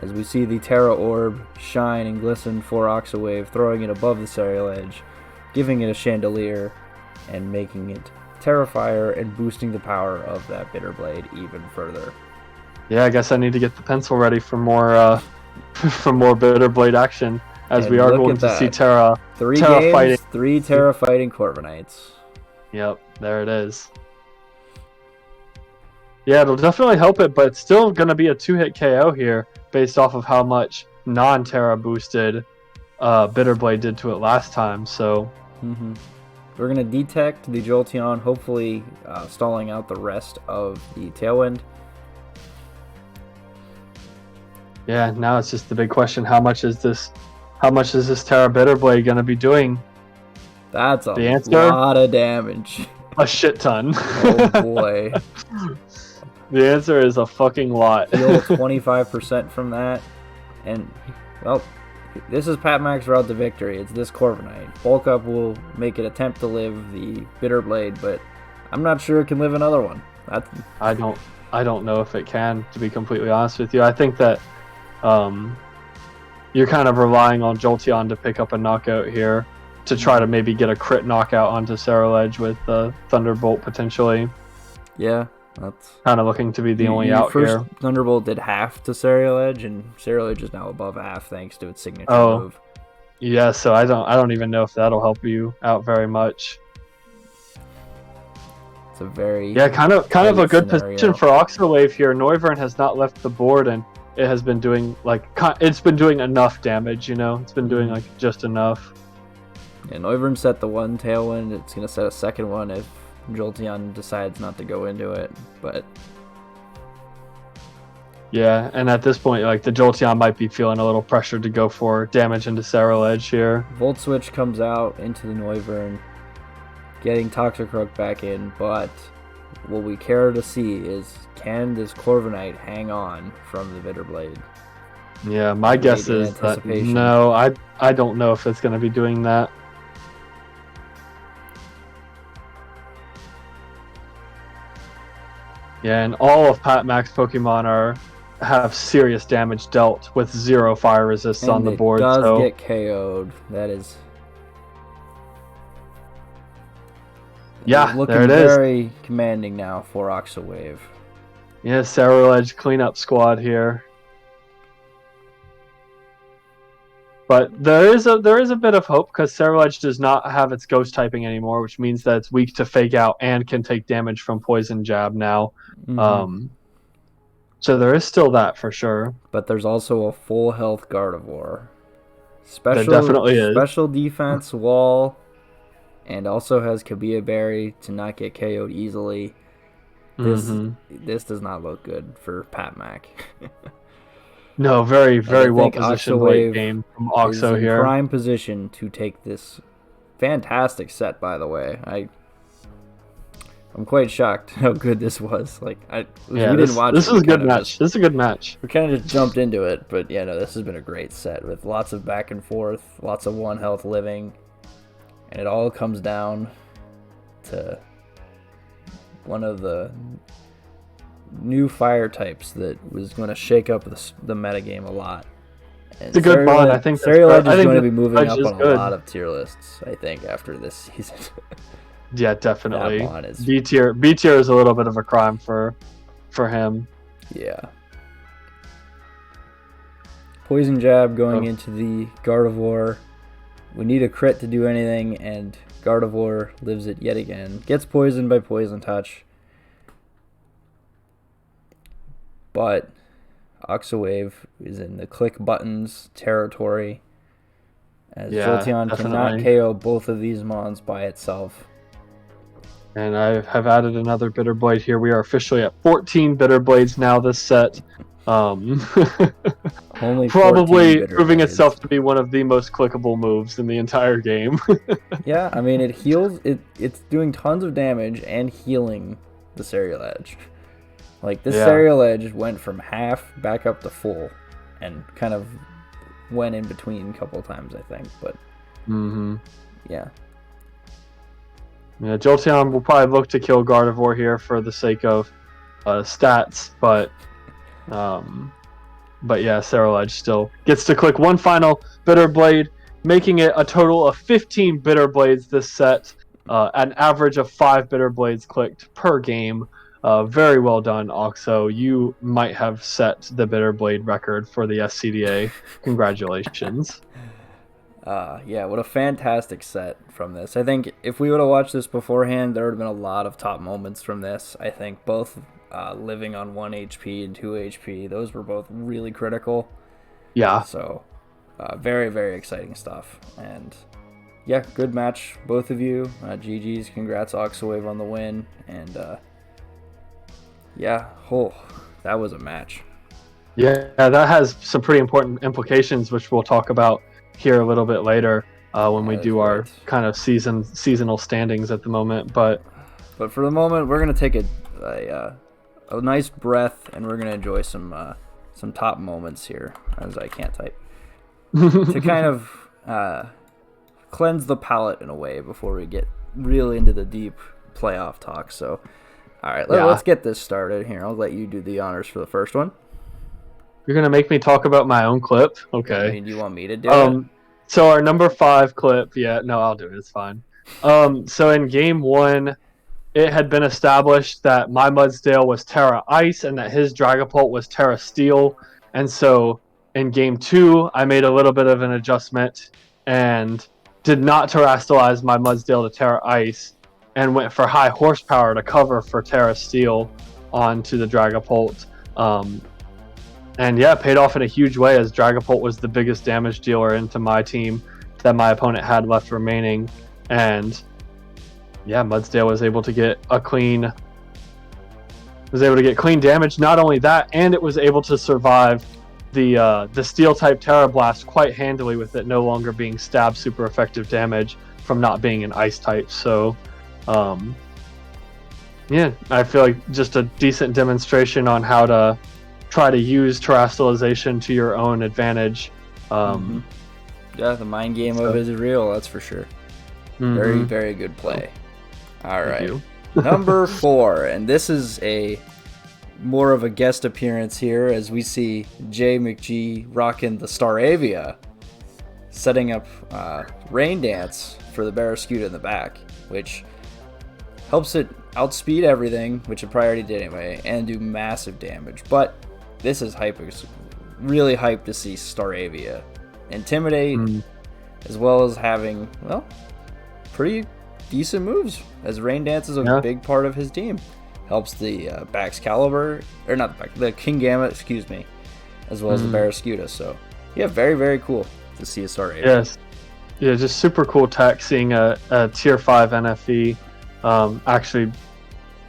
As we see the Terra Orb shine and glisten for Oxawave, throwing it above the Ceruledge, giving it a Chandelier, and making it Terrifier and boosting the power of that Bitter Blade even further. Yeah, I guess I need to get the pencil ready for more for more Bitter Blade action, as we are going to see Terra fighting. 3 Terra fighting Corviknights. Yep, there it is. Yeah, it'll definitely help it, but it's still going to be a 2-hit KO here based off of how much non-Terra boosted Bitter Blade did to it last time. So we're going to detect the Jolteon, hopefully stalling out the rest of the Tailwind. Yeah, now it's just the big question: how much is this Terra Bitter Blade going to be doing? That's a lot of damage. A shit ton. Oh boy. The answer is a fucking lot. Heal 25% from that, and well, this is Pat Mac's route to victory. It's this Corviknight. Bulk Up will make it attempt to live the Bitter Blade, but I'm not sure it can live another one. I don't know if it can, to be completely honest with you. I think that you're kind of relying on Jolteon to pick up a knockout here to try to maybe get a crit knockout onto Ceruledge with Thunderbolt potentially. Yeah, that's kind of looking to be the only out first here. Thunderbolt did half to Ceruledge, and Ceruledge is now above half thanks to its signature move. Yeah, so I don't even know if that'll help you out very much. It's a very kind of a good position for Oxawave here. Noivern has not left the board, and it has been doing enough damage. It's been doing like just enough. Yeah, Noivern set the 1 Tailwind. It's gonna set a second one if Jolteon decides not to go into it, but yeah, and at this point, like the Jolteon might be feeling a little pressure to go for damage into Ceruledge here. Volt Switch comes out into the Noivern, getting Toxicroak back in, but what we care to see is, can this Corviknight hang on from the Bitter Blade? Yeah, my guess is that no, I don't know if it's going to be doing that. Yeah, and all of Pat Mac's Pokemon have serious damage dealt with 0 fire resists on the board. It does get KO'd. That is. Yeah, looking there it is. Very commanding now for Oxawave. Yeah, Ceruledge cleanup squad here. But there is a bit of hope because Ceruledge does not have its ghost typing anymore, which means that it's weak to Fake Out and can take damage from Poison Jab now. So there is still that for sure. But there's also a full health Gardevoir. There definitely is. Special defense, wall, and also has Kaguya Berry to not get KO'd easily. This does not look good for Pat Mac. No, very, very well think positioned Oxowave late game from is Oxo in here. prime position to take this fantastic set, by the way. I'm quite shocked how good this was. We didn't watch it. This is a good match. This is a good match. We kind of just jumped into it, but yeah, no, this has been a great set with lots of back and forth, lots of one health living, and it all comes down to one of the new fire types that was going to shake up the metagame a lot. And it's a good bond. I think Cereal is going to be moving up on a lot of tier lists, I think, after this season. Yeah, definitely. B tier is a little bit of a crime for him. Yeah. Poison Jab going into the Gardevoir. We need a crit to do anything, and Gardevoir lives it yet again. Gets poisoned by Poison Touch. But Oxowave is in the click buttons territory, as Jolteon cannot KO both of these mons by itself. And I have added another Bitter Blade here. We are officially at 14 Bitter Blades now this set. Only probably proving itself to be one of the most clickable moves in the entire game. Yeah, I mean, it heals. It's doing tons of damage and healing the Cereal Edge. This Cereal Edge went from half back up to full, and kind of went in between a couple of times, I think. But yeah. Yeah, Jolteon will probably look to kill Gardevoir here for the sake of stats, but yeah, Cereal Edge still gets to click one final Bitter Blade, making it a total of 15 Bitter Blades this set, an average of 5 Bitter Blades clicked per game. Very well done, Oxo. You might have set the Bitter Blade record for the SCDA. Congratulations. Yeah, what a fantastic set from this. I think if we would have watched this beforehand, there would have been a lot of top moments from this. I think both living on 1 HP and 2 HP, those were both really critical. Yeah. So, very, very exciting stuff. And yeah, good match, both of you. GG's, congrats Oxowave on the win. And yeah, that was a match. Yeah, that has some pretty important implications, which we'll talk about here a little bit later when we do our kind of seasonal standings at the moment. But for the moment, we're gonna take a nice breath, and we're gonna enjoy some top moments here, as I can't type, to kind of cleanse the palate in a way before we get really into the deep playoff talk. So, all right, let's get this started here. I'll let you do the honors for the first one. You're going to make me talk about my own clip? Okay. I mean, do you want me to do it? So our number 5 clip, I'll do it. It's fine. So in game 1, it had been established that my Mudsdale was Terra Ice and that his Dragapult was Terra Steel. And so in game 2, I made a little bit of an adjustment and did not terrestrialize my Mudsdale to Terra Ice and went for high horsepower to cover for Terra Steel onto the Dragapult. And yeah, it paid off in a huge way, as Dragapult was the biggest damage dealer into my team that my opponent had left remaining. And yeah, Mudsdale was able to get clean damage. Not only that, and it was able to survive the Steel type Terra Blast quite handily, with it no longer being stab super effective damage from not being an Ice type. So yeah, I feel like just a decent demonstration on how to try to use terrestrialization to your own advantage. Yeah, the mind game of it is real, that's for sure. Very, very good play. All right, number 4, and this is more of a guest appearance here, as we see Jay McGee rocking the Staravia, setting up Rain Dance for the Barraskewda in the back, which helps it outspeed everything, which it probably already did anyway, and do massive damage. But this is hype. It's really hyped to see Staravia intimidate, as well as having, well, pretty decent moves, as Rain Dance is a big part of his team. Helps the Baxcalibur, or not the Kingambit, excuse me, as well as the Barraskewda. So yeah, very, very cool to see a Staravia. Yes. Yeah, just super cool tech seeing a tier 5 NFE actually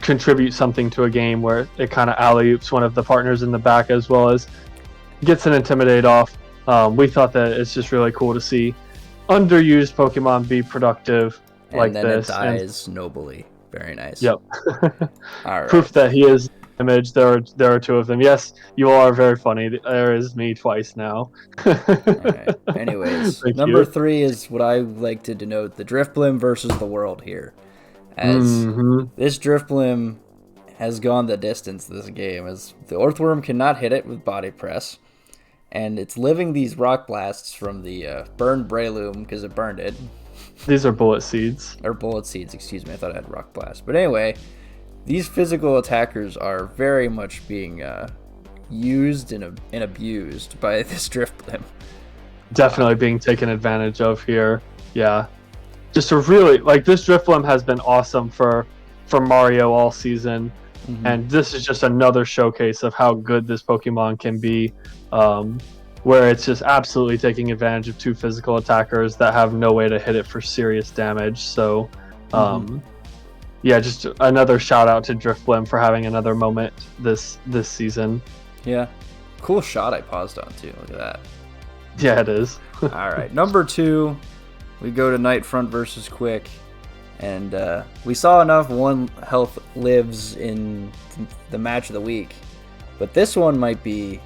contribute something to a game where it kind of alley-oops one of the partners in the back as well as gets an Intimidate off. We thought that it's just really cool to see underused Pokemon be productive And like then this. it dies nobly. Very nice. Yep. All right. Proof that he is image. There are two of them. Yes, you all are very funny. There is me twice now. All right. Anyways, number 3 is what I like to denote the Drifblim versus the world here. As this Drifblim has gone the distance this game, as the Earthworm cannot hit it with Body Press, and it's living these Rock Blasts from the burned Breloom because it burned it. These are Bullet Seeds. Or Bullet Seeds, excuse me. I thought I had Rock Blast. But anyway, these physical attackers are very much being used and abused by this Drifblim. Definitely being taken advantage of here. Yeah. Just a really, like, this Drifblim has been awesome for Mario all season. And this is just another showcase of how good this Pokemon can be, where it's just absolutely taking advantage of two physical attackers that have no way to hit it for serious damage. So, yeah, just another shout out to Drifblim for having another moment this season. Yeah. Cool shot I paused on, too. Look at that. Yeah, it is. All right. Number 2, we go to Nightfront versus Quick. And we saw enough one health lives in the match of the week. But this one might be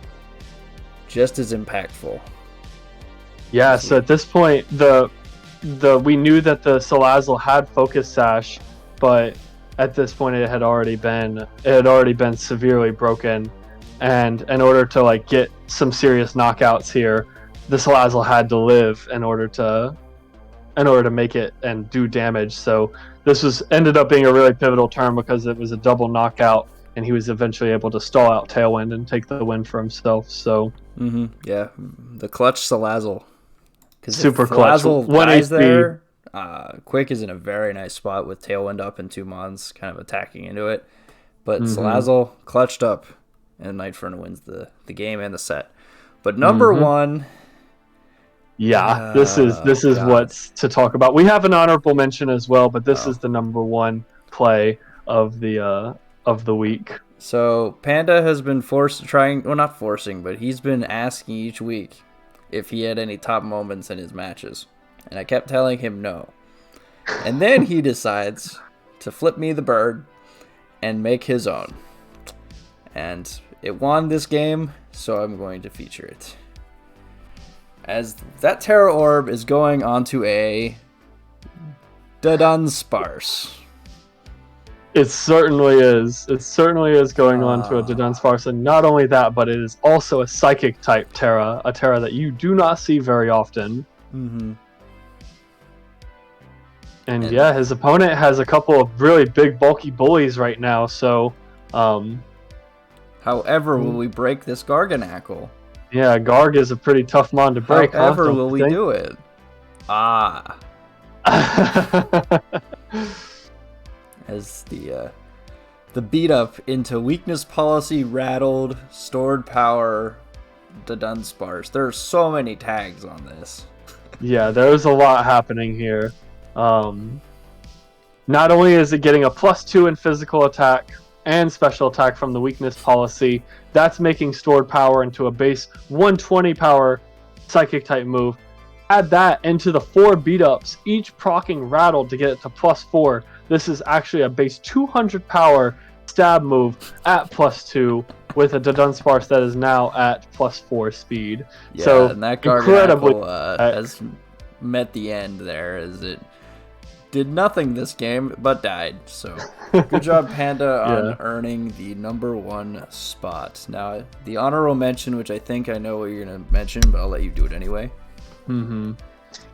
just as impactful. Yeah, so at this point, we knew that the Salazzle had Focus Sash, but at this point it had already been severely broken. And in order to like get some serious knockouts here, the Salazzle had to live in order to make it and do damage. So this ended up being a really pivotal turn because it was a double knockout, and he was eventually able to stall out Tailwind and take the win for himself. So yeah, the clutch Salazzle. Super clutch. Salazzle dies there. Quick is in a very nice spot with Tailwind up and 2 Mons kind of attacking into it. But Salazzle clutched up, and Nightfront wins the game and the set. But number 1... Yeah, this is what's to talk about. We have an honorable mention as well, but this is the number 1 play of the week. So Panda has been not forcing, but he's been asking each week if he had any top moments in his matches, and I kept telling him no. And then he decides to flip me the bird and make his own. And it won this game, so I'm going to feature it. As that Terra Orb is going onto a Dudunsparce. It certainly is. It certainly is going on to a Dudunsparce, and not only that, but it is also a Psychic type Terra, a Terra that you do not see very often. And yeah, his opponent has a couple of really big, bulky bullies right now. So, however, will we break this Garganacl? Yeah, Garg is a pretty tough mon to break. However, will we do it? As the beat up into weakness policy rattled, stored power, the Dunsparce. There are so many tags on this. Yeah, there's a lot happening here. Not only is it getting a +2 in physical attack and special attack from the weakness policy, that's making stored power into a base 120 power psychic type move. Add that into the 4 beat ups, each proccing rattled to get it to +4. This is actually a base 200 power stab move at +2 with a Dudunsparce that is now at +4 speed. Yeah, so and that Garganacl has met the end there, as it did nothing this game but died. So good job, Panda, on earning the number 1 spot. Now, the honorable mention, which I think I know what you're going to mention, but I'll let you do it anyway.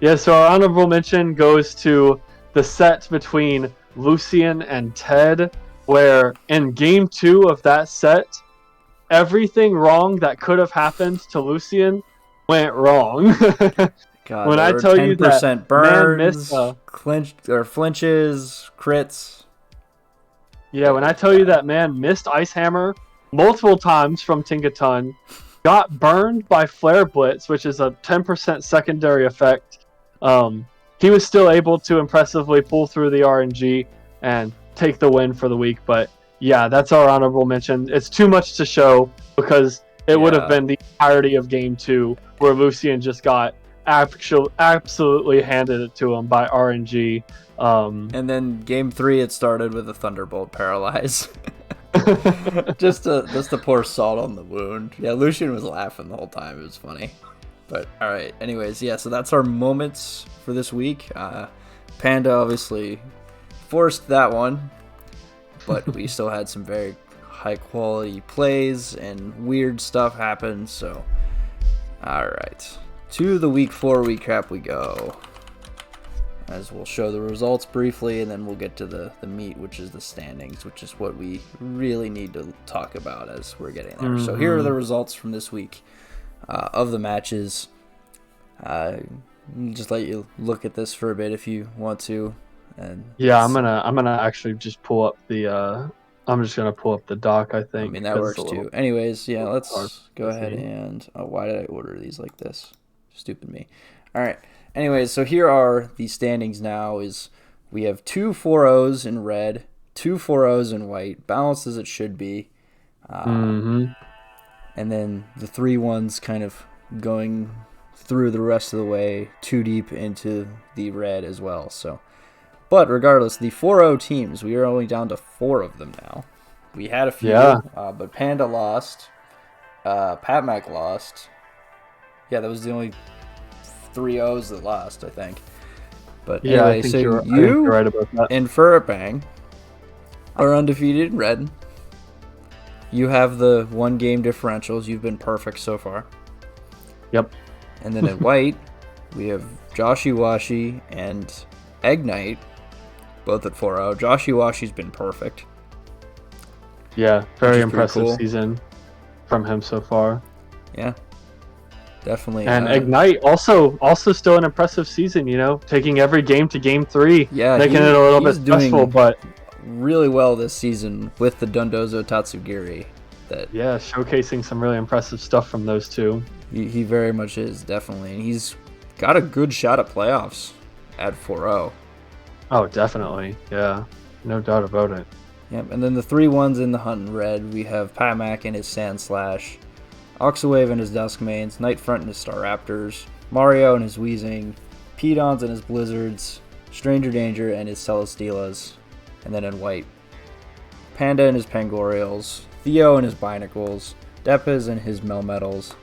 Yeah, so our honorable mention goes to the set between Lucian and Ted, where in game 2 of that set, everything wrong that could have happened to Lucian went wrong. God, when I tell you that burns, man missed flinches, crits. Yeah, when I tell you that man missed Ice Hammer multiple times from Tinkaton, got burned by Flare Blitz, which is a 10% secondary effect, He was still able to impressively pull through the RNG and take the win for the week. But yeah, that's our honorable mention. It's too much to show because it would have been the entirety of Game 2 where Lucian just got absolutely handed it to him by RNG. And then Game 3, it started with a Thunderbolt Paralyze. just to pour salt on the wound. Yeah, Lucian was laughing the whole time. It was funny. But all right. Anyways, yeah. So that's our moments for this week. Panda obviously forced that one, but we still had some very high quality plays and weird stuff happen. So, all right. To the week 4 recap we go. As we'll show the results briefly, and then we'll get to the meat, which is the standings, which is what we really need to talk about as we're getting there. So here are the results from this week of the matches. Just let you look at this for a bit if you want to. And yeah, I'm gonna actually just pull up the. I'm just gonna pull up the doc. I think. I mean that works too. Anyways, yeah, let's go ahead and. Oh, why did I order these like this? Stupid me. All right. Anyways, so here are the standings now. Is we have 2 4-0s in red, 2 4-0s in white, balanced as it should be. And then the 3-1s kind of going through the rest of the way, too deep into the red as well. So, but regardless, the 4-0 teams, we are only down to 4 of them now. We had a few, but Panda lost, Pat Mac lost. Yeah, that was the only 3-0s that lost, I think. But yeah, anyway, I think so you're right about that. And Furabang are undefeated in red. You have the 1 game differentials. You've been perfect so far. Yep. And then at white, we have Joshy Washi and Egg Knight, both at 4-0. Joshy Washi's been perfect. Yeah, very impressive season from him so far. Yeah. Definitely. And Ignite also still an impressive season, you know, taking every game to Game 3, making it a little bit stressful, but really well this season with the Dundozo Tatsugiri. Yeah, showcasing some really impressive stuff from those two. He very much is, definitely. And he's got a good shot at playoffs at 4-0. Oh, definitely. Yeah, no doubt about it. Yep, and then the 3-1s in the Hunt and Red, we have Pat Mac and his Sand Slash, Oxawave and his Duskmanes, Nightfront and his Star Raptors, Mario and his Weezing, Pedons and his Blizzards, Stranger Danger and his Celesteelas, and then in white, Panda and his Pangorials, Theo and his Binacles, Depez and his Melmetals,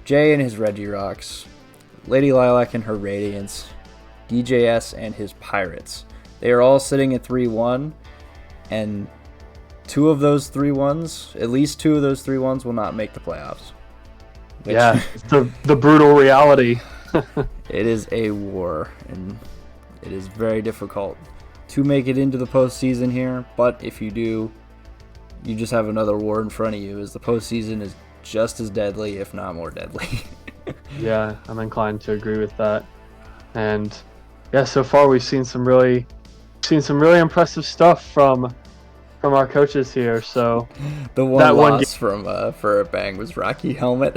Jay and his Regirocks, Lady Lilac and her Radiance, DJS and his Pirates. They are all sitting at 3-1, and 2 of those 3-1s, at least 2 of those 3-1s will not make the playoffs. Yeah, it's the brutal reality. It is a war, and it is very difficult to make it into the postseason here. But if you do, you just have another war in front of you, as the postseason is just as deadly, if not more deadly. Yeah, I'm inclined to agree with that. And yeah, so far we've seen some really impressive stuff from our coaches here. So the one loss from for a bang was Rocky Helmet.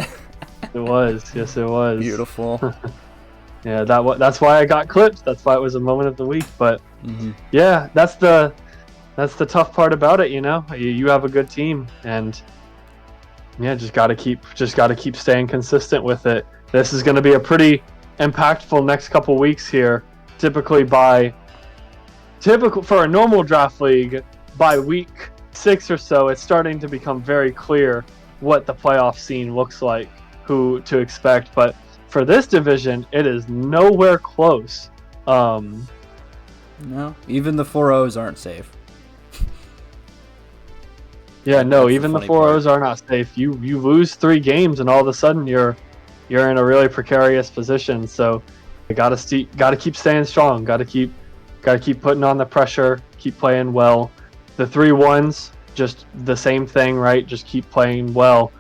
It was, yes, it was beautiful. Yeah, that's why I got clipped. That's why it was a moment of the week. But yeah, that's the tough part about it. You know, you have a good team, and yeah, just gotta keep staying consistent with it. This is going to be a pretty impactful next couple weeks here. Typical for a normal draft league, by week 6 or so, it's starting to become very clear what the playoff scene looks like, who to expect. But for this division, it is nowhere close. No, even the 4-0s aren't safe. Yeah, no, even the 4-0s are not safe. You lose 3 games, and all of a sudden you're in a really precarious position. So you gotta keep staying strong. Gotta keep putting on the pressure. Keep playing well. The 3-1s, just the same thing, right? Just keep playing well.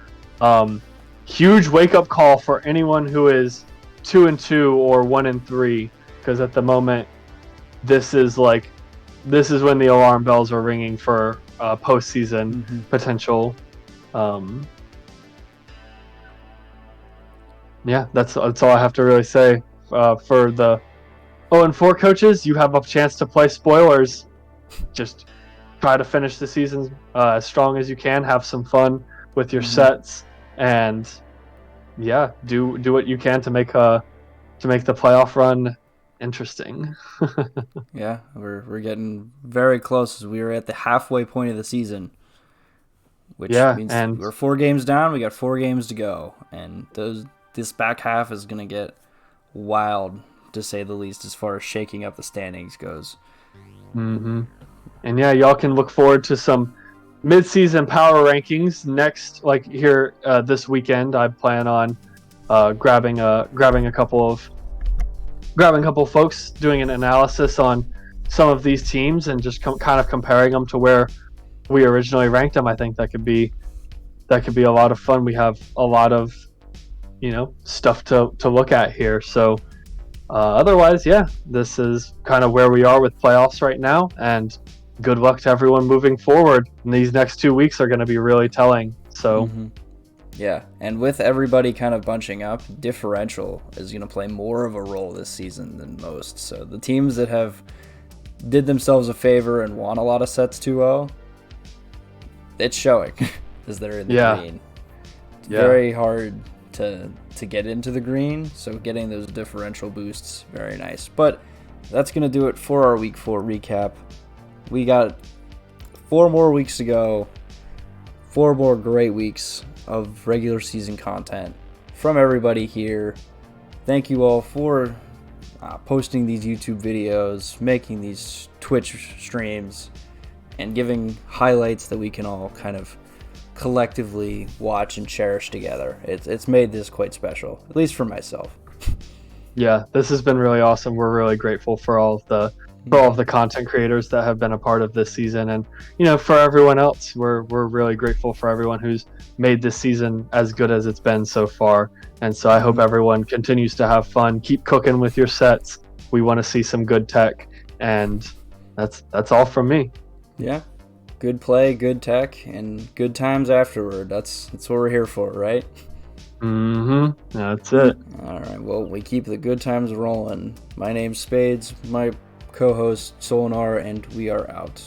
Huge wake-up call for anyone who is 2-2 or 1-3, because at the moment, this is when the alarm bells are ringing for postseason potential. Yeah, that's all I have to really say for the 0-4 coaches, you have a chance to play spoilers. Just try to finish the season as strong as you can. Have some fun with your sets, and yeah, do what you can to make the playoff run interesting. Yeah, we're getting very close. We are at the halfway point of the season, which Yeah, means and we're 4 games down. We got 4 games to go, and this back half is gonna get wild, to say the least, as far as shaking up the standings goes. and yeah, y'all can look forward to some mid-season power rankings next. Like here this weekend, I plan on grabbing a couple of folks, doing an analysis on some of these teams and just kind of comparing them to where we originally ranked them. I think that could be a lot of fun. We have a lot of stuff to look at here. So otherwise, yeah, this is kind of where we are with playoffs right now, and good luck to everyone moving forward. And these next 2 weeks are going to be really telling. So Yeah, and with everybody kind of bunching up, differential is going to play more of a role this season than most. So the teams that have did themselves a favor and won a lot of sets 2-0, it's showing as they're in the green. It's very hard to get into the green, so getting those differential boosts, very nice. But that's going to do it for our Week 4 recap. We got 4 more weeks to go, 4 more great weeks of regular season content from everybody here. Thank you all for posting these YouTube videos, making these Twitch streams, and giving highlights that we can all kind of collectively watch and cherish together. It's made this quite special, at least for myself. Yeah, this has been really awesome. We're really grateful for all of the content creators that have been a part of this season, and for everyone else, we're really grateful for everyone who's made this season as good as it's been so far. And so I hope everyone continues to have fun, keep cooking with your sets. We want to see some good tech, and that's all from me. Yeah, good play, good tech, and good times afterward. That's what we're here for, right? That's it. All right, well, we keep the good times rolling. My name's Spades, my co-host Solinar, and we are out.